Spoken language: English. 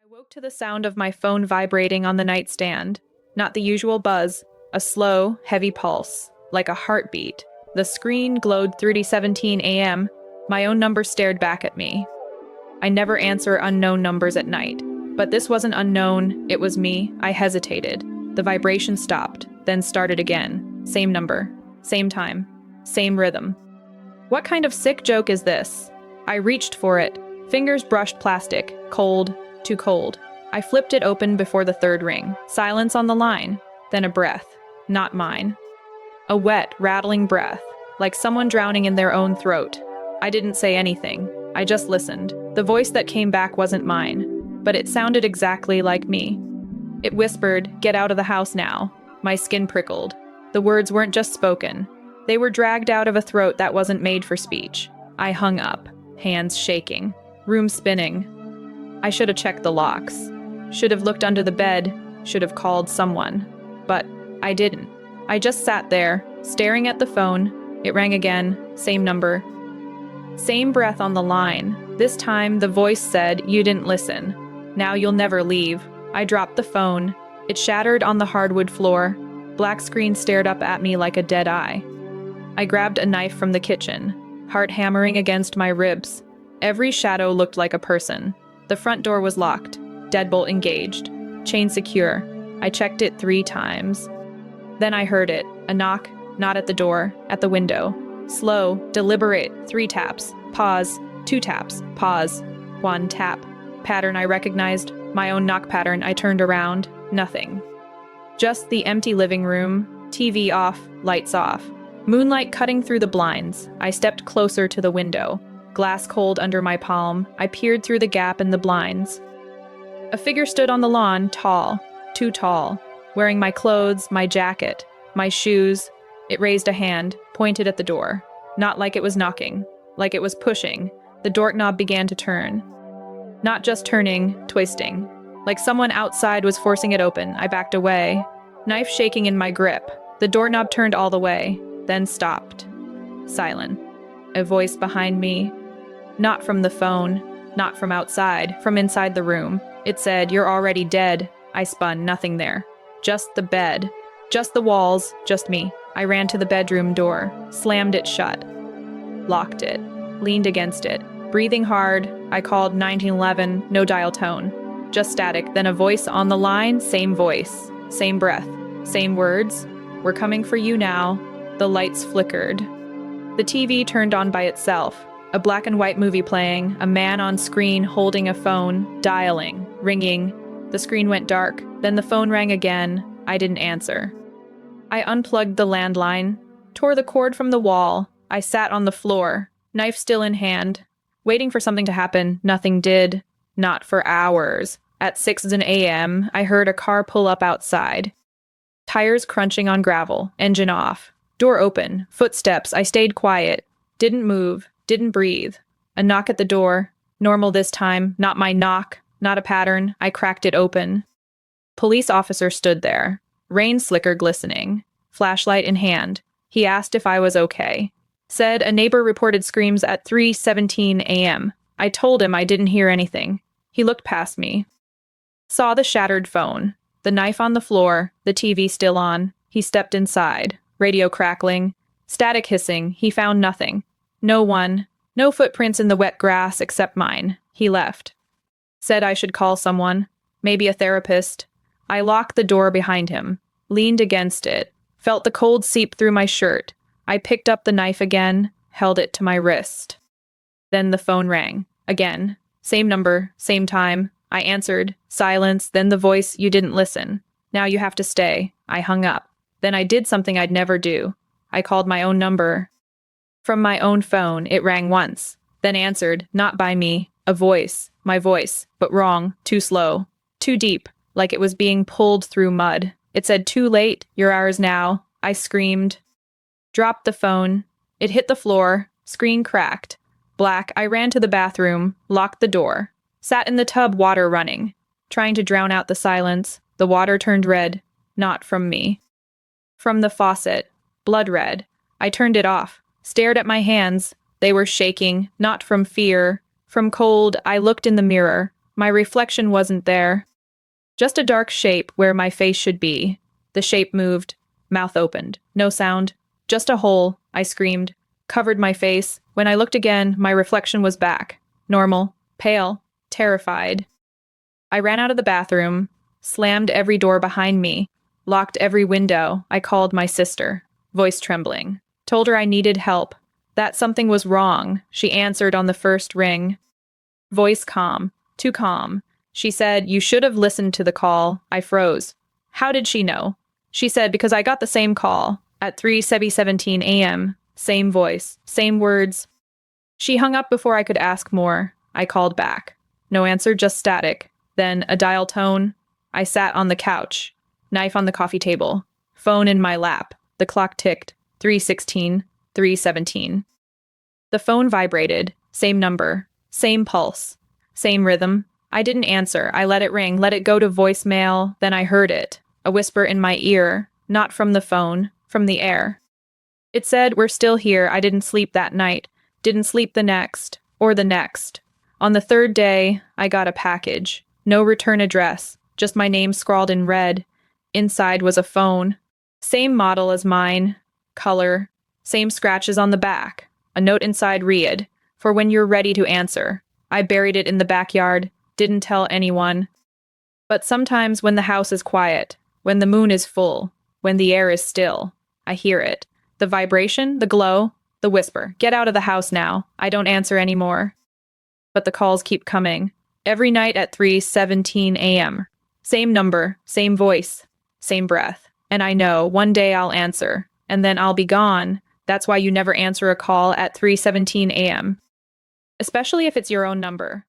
I woke to the sound of my phone vibrating on the nightstand. Not the usual buzz, a slow, heavy pulse, like a heartbeat. The screen glowed 30:17 a.m. My own number stared back at me. I never answer unknown numbers at night. But this wasn't unknown, it was me. I hesitated. The vibration stopped, then started again. Same number, same time, same rhythm. What kind of sick joke is this? I reached for it. Fingers brushed plastic, cold, too cold. I flipped it open before the third ring. Silence on the line. Then a breath. Not mine. A wet, rattling breath, like someone drowning in their own throat. I didn't say anything. I just listened. The voice that came back wasn't mine, but it sounded exactly like me. It whispered, "Get out of the house now." My skin prickled. The words weren't just spoken. They were dragged out of a throat that wasn't made for speech. I hung up, hands shaking, room spinning. I should have checked the locks. Should have looked under the bed. Should have called someone. But I didn't. I just sat there, staring at the phone. It rang again, same number. Same breath on the line. This time, the voice said, "You didn't listen. Now you'll never leave." I dropped the phone. It shattered on the hardwood floor. Black screen stared up at me like a dead eye. I grabbed a knife from the kitchen, heart hammering against my ribs. Every shadow looked like a person. The front door was locked, deadbolt engaged, chain secure. I checked it 3 times. Then I heard it, a knock, not at the door, at the window. Slow, deliberate, 3 taps, pause, 2 taps, pause, 1 tap. Pattern I recognized, my own knock pattern. I turned around, nothing. Just the empty living room, TV off, lights off. Moonlight cutting through the blinds. I stepped closer to the window. Glass cold under my palm. I peered through the gap in the blinds. A figure stood on the lawn, tall, too tall, wearing my clothes, my jacket, my shoes. It raised a hand, pointed at the door. Not like it was knocking, like it was pushing. The doorknob began to turn. Not just turning, twisting. Like someone outside was forcing it open. I backed away, knife shaking in my grip. The doorknob turned all the way, then stopped. Silent. A voice behind me. Not from the phone, not from outside, from inside the room. It said, "You're already dead." I spun, nothing there. Just the bed. Just the walls, just me. I ran to the bedroom door, slammed it shut. Locked it, leaned against it. Breathing hard, I called 1911, no dial tone. Just static, then a voice on the line, same voice, same breath, same words. "We're coming for you now." The lights flickered. The TV turned on by itself. A black and white movie playing, a man on screen holding a phone, dialing, ringing. The screen went dark, then the phone rang again. I didn't answer. I unplugged the landline, tore the cord from the wall. I sat on the floor, knife still in hand, waiting for something to happen. Nothing did. Not for hours. At 6 a.m., I heard a car pull up outside. Tires crunching on gravel, engine off. Door open, footsteps. I stayed quiet. Didn't move, didn't breathe. A knock at the door. Normal this time, not my knock, not a pattern. I cracked it open. Police officer stood there, rain slicker glistening, flashlight in hand. He asked if I was okay. Said a neighbor reported screams at 3:17 a.m. I told him I didn't hear anything. He looked past me. Saw the shattered phone, the knife on the floor, the TV still on. He stepped inside, radio crackling, static hissing. He found nothing. No one, no footprints in the wet grass except mine. He left. Said I should call someone, maybe a therapist. I locked the door behind him, leaned against it, felt the cold seep through my shirt. I picked up the knife again, held it to my wrist. Then the phone rang. Again. Same number, same time. I answered. Silence, then the voice, "You didn't listen. Now you have to stay." I hung up. Then I did something I'd never do. I called my own number. From my own phone, it rang once, then answered, not by me. A voice, my voice, but wrong, too slow, too deep, like it was being pulled through mud. It said, "Too late, you're ours now." I screamed. Dropped the phone. It hit the floor, screen cracked. Black, I ran to the bathroom, locked the door. Sat in the tub, water running, trying to drown out the silence. The water turned red, not from me. From the faucet, blood red. I turned it off, stared at my hands. They were shaking, not from fear. From cold, I looked in the mirror. My reflection wasn't there. Just a dark shape where my face should be. The shape moved. Mouth opened. No sound. Just a hole, I screamed. Covered my face. When I looked again, my reflection was back. Normal. Pale. Terrified. I ran out of the bathroom, slammed every door behind me, locked every window. I called my sister, voice trembling. Told her I needed help. That something was wrong. She answered on the first ring. Voice calm. Too calm. She said, "You should have listened to the call." I froze. How did she know? She said, "Because I got the same call at 3:17 a.m. Same voice, same words." She hung up before I could ask more. I called back. No answer, just static. Then a dial tone. I sat on the couch, knife on the coffee table, phone in my lap. The clock ticked. 3:16, 3:17. The phone vibrated. Same number, same pulse, same rhythm. I didn't answer. I let it ring, let it go to voicemail. Then I heard it. A whisper in my ear, not from the phone, from the air. It said, "We're still here." I didn't sleep that night. Didn't sleep the next, or the next. On the third day, I got a package. No return address, just my name scrawled in red. Inside was a phone. Same model as mine. Color. Same scratches on the back. A note inside read, "For when you're ready to answer." I buried it in the backyard. Didn't tell anyone. But sometimes when the house is quiet, when the moon is full, when the air is still, I hear it. The vibration, the glow, the whisper. "Get out of the house now." I don't answer anymore. But the calls keep coming. Every night at 3:17 a.m. Same number, same voice, same breath. And I know one day I'll answer, and then I'll be gone. That's why you never answer a call at 3:17 a.m. Especially if it's your own number.